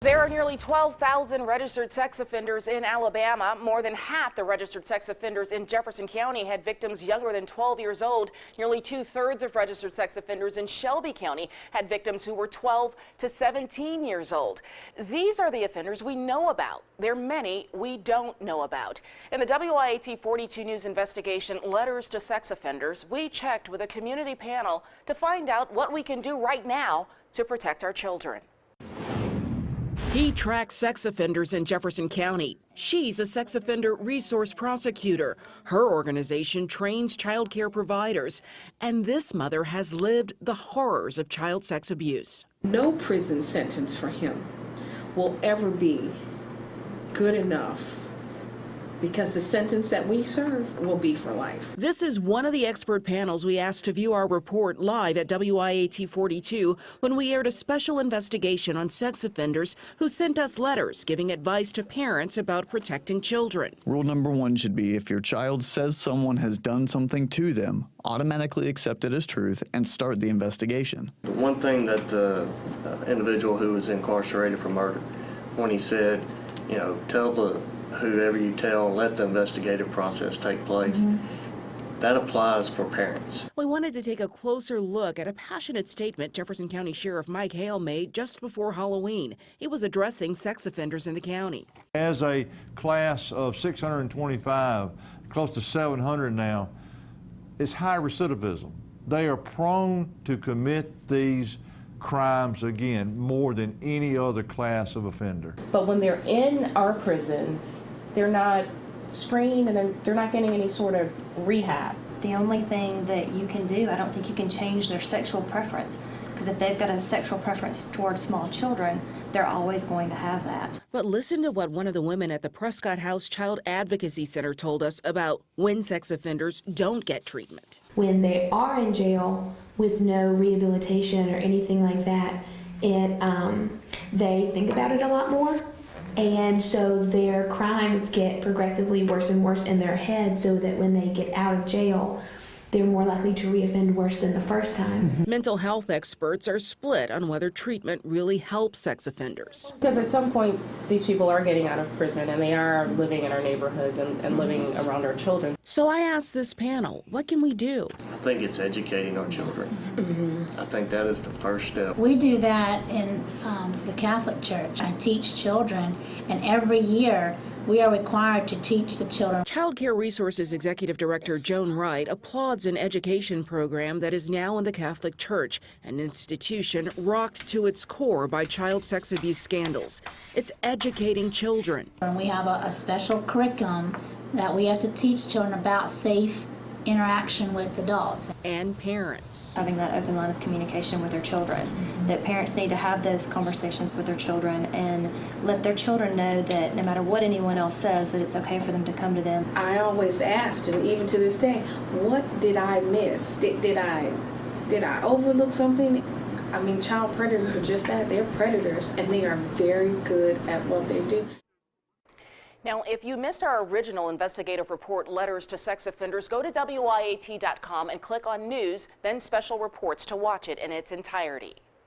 There are nearly 12,000 registered sex offenders in Alabama. More than half the registered sex offenders in Jefferson County had victims younger than 12 years old. Nearly 2/3 of registered sex offenders in Shelby County had victims who were 12 to 17 years old. These are the offenders we know about. There are many we don't know about. In the WIAT 42 News investigation, Letters to Sex Offenders, we checked with a community panel to find out what we can do right now to protect our children. He tracks sex offenders in Jefferson County. She's a sex offender resource prosecutor. Her organization trains child care providers. And this mother has lived the horrors of child sex abuse. No prison sentence for him will ever be good enough, because the sentence that we serve will be for life. This is one of the expert panels we asked to view our report live at WIAT 42 when we aired a special investigation on sex offenders who sent us letters giving advice to parents about protecting children. Rule number one should be, if your child says someone has done something to them, automatically accept it as truth and start the investigation. The one thing that the individual who was incarcerated for murder, when he said, tell whoever you tell, let the investigative process take place. That applies for parents. We wanted to take a closer look at a passionate statement Jefferson County Sheriff Mike Hale made just before Halloween. He was addressing sex offenders in the county. As a class of 625, close to 700 now, it's high recidivism. They are prone to commit these crimes again more than any other class of offender. But when they're in our prisons, they're not screened and they're not getting any sort of rehab. The only thing that you can do, I don't think you can change their sexual preference, because if they've got a sexual preference towards small children, they're always going to have that. But listen to what one of the women at the Prescott House Child Advocacy Center told us about when sex offenders don't get treatment. When they are in jail with no rehabilitation or anything like that, they think about it a lot more. And so their crimes get progressively worse and worse in their head, so that when they get out of jail, they're more likely to reoffend worse than the first time. Mental health experts are split on whether treatment really helps sex offenders. Because at some point, these people are getting out of prison and they are living in our neighborhoods and living around our children. So I asked this panel, what can we do? I think it's educating our children. I think that is the first step. We do that in the Catholic Church. I teach children, and every year we are required to teach the children. Child Care Resources Executive Director Joan Wright applauds an education program that is now in the Catholic Church, an institution rocked to its core by child sex abuse scandals. It's educating children. And we have a special curriculum that we have to teach children about safe interaction with adults. And parents. Having that open line of communication with their children, that parents need to have those conversations with their children and let their children know that no matter what anyone else says, that it's okay for them to come to them. I always asked, and even to this day, what did I miss? Did I overlook something? I mean, child predators are just that. They're predators, and they are very good at what they do. Now, if you missed our original investigative report, Letters to Sex Offenders, go to WIAT.com and click on News, then Special Reports to watch it in its entirety.